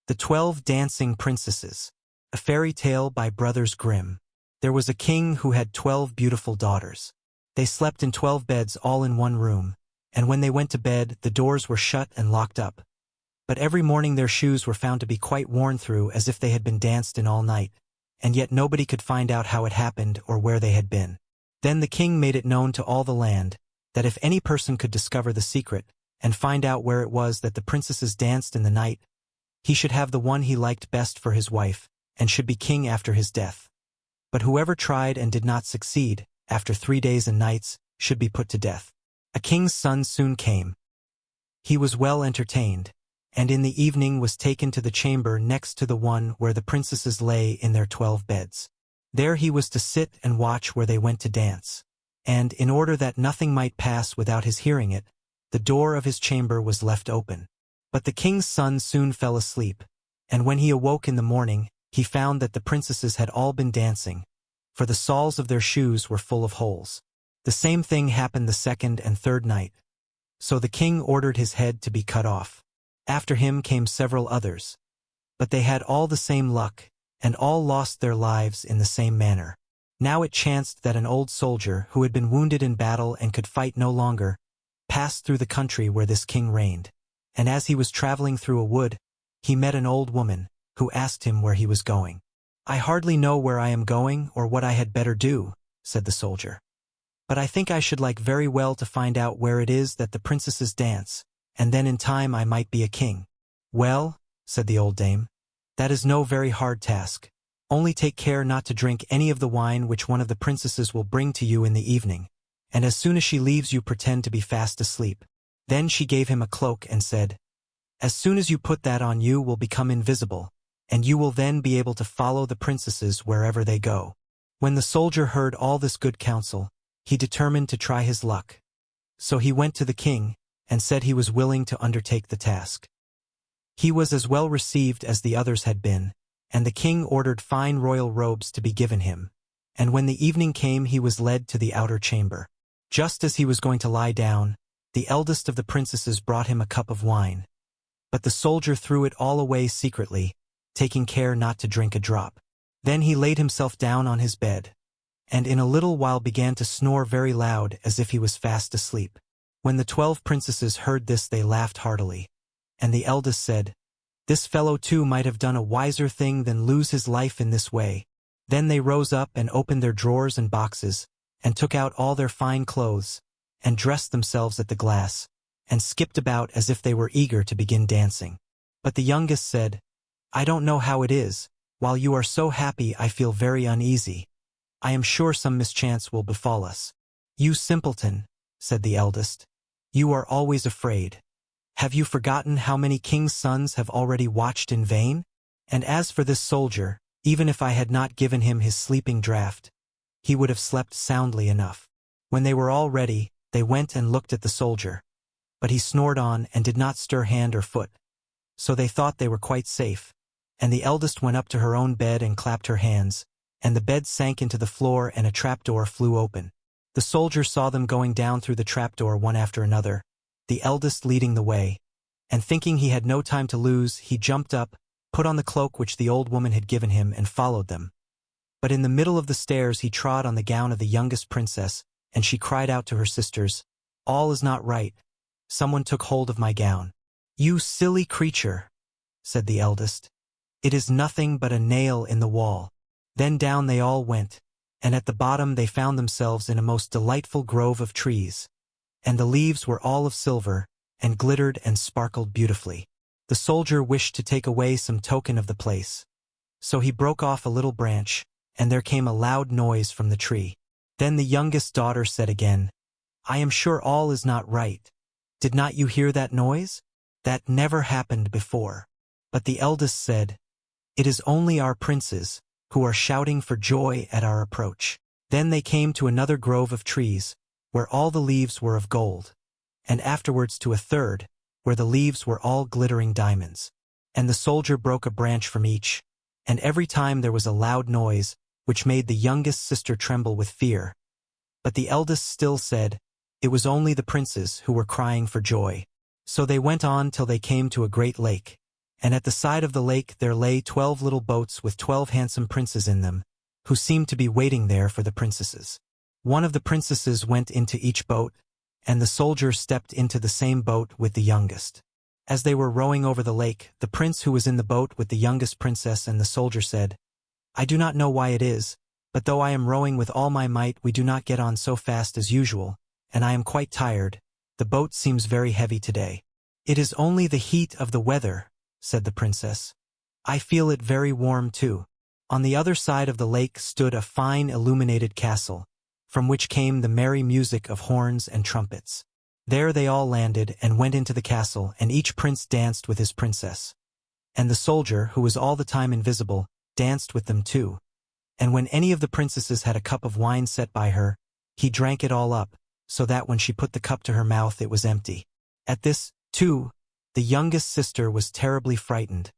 The 12 Dancing Princesses. A fairy tale by Brothers Grimm. There was a king who had 12 beautiful daughters. They slept in 12 beds all in one room, and when they went to bed, the doors were shut and locked up. But every morning their shoes were found to be quite worn through as if they had been danced in all night, and yet nobody could find out how it happened or where they had been. Then the king made it known to all the land that if any person could discover the secret and find out where it was that the princesses danced in the night, he should have the one he liked best for his wife, and should be king after his death. But whoever tried and did not succeed, after 3 days and nights, should be put to death. A king's son soon came. He was well entertained, and in the evening was taken to the chamber next to the one where the princesses lay in their 12 beds. There he was to sit and watch where they went to dance, and, in order that nothing might pass without his hearing it, the door of his chamber was left open. But the king's son soon fell asleep, and when he awoke in the morning, he found that the princesses had all been dancing, for the soles of their shoes were full of holes. The same thing happened the second and third night. So the king ordered his head to be cut off. After him came several others. But they had all the same luck, and all lost their lives in the same manner. Now it chanced that an old soldier, who had been wounded in battle and could fight no longer, passed through the country where this king reigned. And as he was traveling through a wood, he met an old woman, who asked him where he was going. "I hardly know where I am going or what I had better do," said the soldier. "But I think I should like very well to find out where it is that the princesses dance, and then in time I might be a king." "Well," said the old dame, "that is no very hard task. Only take care not to drink any of the wine which one of the princesses will bring to you in the evening, and as soon as she leaves you pretend to be fast asleep." Then she gave him a cloak and said, "As soon as you put that on you will become invisible, and you will then be able to follow the princesses wherever they go." When the soldier heard all this good counsel, he determined to try his luck. So he went to the king, and said he was willing to undertake the task. He was as well received as the others had been, and the king ordered fine royal robes to be given him, and when the evening came he was led to the outer chamber. Just as he was going to lie down, the eldest of the princesses brought him a cup of wine. But the soldier threw it all away secretly, taking care not to drink a drop. Then he laid himself down on his bed, and in a little while began to snore very loud as if he was fast asleep. When the 12 princesses heard this they laughed heartily, and the eldest said, "This fellow too might have done a wiser thing than lose his life in this way." Then they rose up and opened their drawers and boxes, and took out all their fine clothes, and dressed themselves at the glass, and skipped about as if they were eager to begin dancing. But the youngest said, "I don't know how it is, while you are so happy I feel very uneasy. I am sure some mischance will befall us." "You simpleton," said the eldest, "you are always afraid. Have you forgotten how many kings' sons have already watched in vain? And as for this soldier, even if I had not given him his sleeping draught, he would have slept soundly enough." When they were all ready, they went and looked at the soldier, but he snored on and did not stir hand or foot. So they thought they were quite safe, and the eldest went up to her own bed and clapped her hands, and the bed sank into the floor and a trapdoor flew open. The soldier saw them going down through the trapdoor one after another, the eldest leading the way, and thinking he had no time to lose, he jumped up, put on the cloak which the old woman had given him, and followed them. But in the middle of the stairs he trod on the gown of the youngest princess, and she cried out to her sisters, "All is not right. Someone took hold of my gown." "You silly creature," said the eldest. "It is nothing but a nail in the wall." Then down they all went, and at the bottom they found themselves in a most delightful grove of trees, and the leaves were all of silver, and glittered and sparkled beautifully. The soldier wished to take away some token of the place. So he broke off a little branch, and there came a loud noise from the tree. Then the youngest daughter said again, "I am sure all is not right. Did not you hear that noise? That never happened before." But the eldest said, "It is only our princes, who are shouting for joy at our approach." Then they came to another grove of trees, where all the leaves were of gold, and afterwards to a third, where the leaves were all glittering diamonds. And the soldier broke a branch from each, and every time there was a loud noise, which made the youngest sister tremble with fear. But the eldest still said, it was only the princes who were crying for joy. So they went on till they came to a great lake, and at the side of the lake there lay 12 little boats with 12 handsome princes in them, who seemed to be waiting there for the princesses. One of the princesses went into each boat, and the soldier stepped into the same boat with the youngest. As they were rowing over the lake, the prince who was in the boat with the youngest princess and the soldier said, "I do not know why it is, but though I am rowing with all my might we do not get on so fast as usual, and I am quite tired. The boat seems very heavy today." "It is only the heat of the weather," said the princess. "I feel it very warm too." On the other side of the lake stood a fine illuminated castle, from which came the merry music of horns and trumpets. There they all landed and went into the castle, and each prince danced with his princess. And the soldier, who was all the time invisible, danced with them too. And when any of the princesses had a cup of wine set by her, he drank it all up, so that when she put the cup to her mouth it was empty. At this, too, the youngest sister was terribly frightened,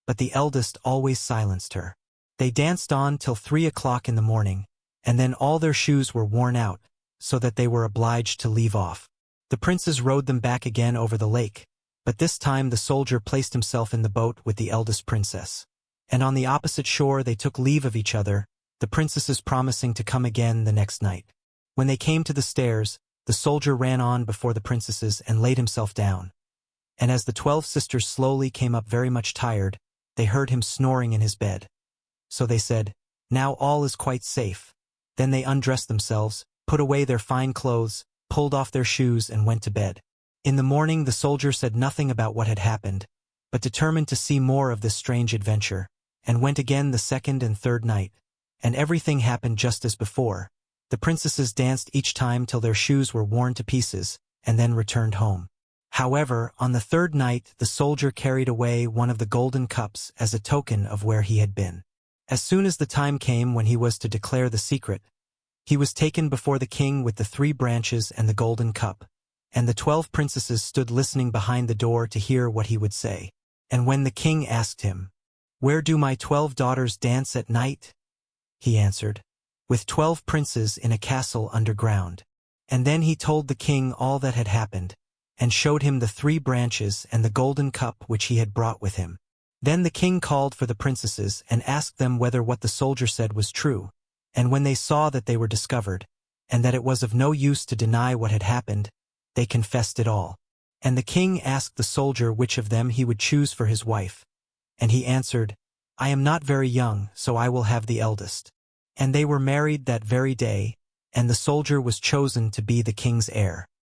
but the eldest always silenced her. They danced on till 3 o'clock in the morning, and then all their shoes were worn out, so that they were obliged to leave off. The princes rowed them back again over the lake, but this time the soldier placed himself in the boat with the eldest princess. And on the opposite shore they took leave of each other, the princesses promising to come again the next night. When they came to the stairs, the soldier ran on before the princesses and laid himself down. And as the 12 sisters slowly came up very much tired, they heard him snoring in his bed. So they said, "Now all is quite safe." Then they undressed themselves, put away their fine clothes, pulled off their shoes and went to bed. In the morning the soldier said nothing about what had happened, but determined to see more of this strange adventure, and went again the second and third night. And everything happened just as before. The princesses danced each time till their shoes were worn to pieces, and then returned home. However, on the third night the soldier carried away one of the golden cups as a token of where he had been. As soon as the time came when he was to declare the secret, he was taken before the king with the 3 branches and the golden cup, and the 12 princesses stood listening behind the door to hear what he would say. And when the king asked him, "Where do my 12 daughters dance at night?" he answered, "With 12 princes in a castle underground." And then he told the king all that had happened, and showed him the 3 branches and the golden cup which he had brought with him. Then the king called for the princesses and asked them whether what the soldier said was true. And when they saw that they were discovered, and that it was of no use to deny what had happened, they confessed it all. And the king asked the soldier which of them he would choose for his wife. And he answered, "I am not very young, so I will have the eldest." And they were married that very day, and the soldier was chosen to be the king's heir.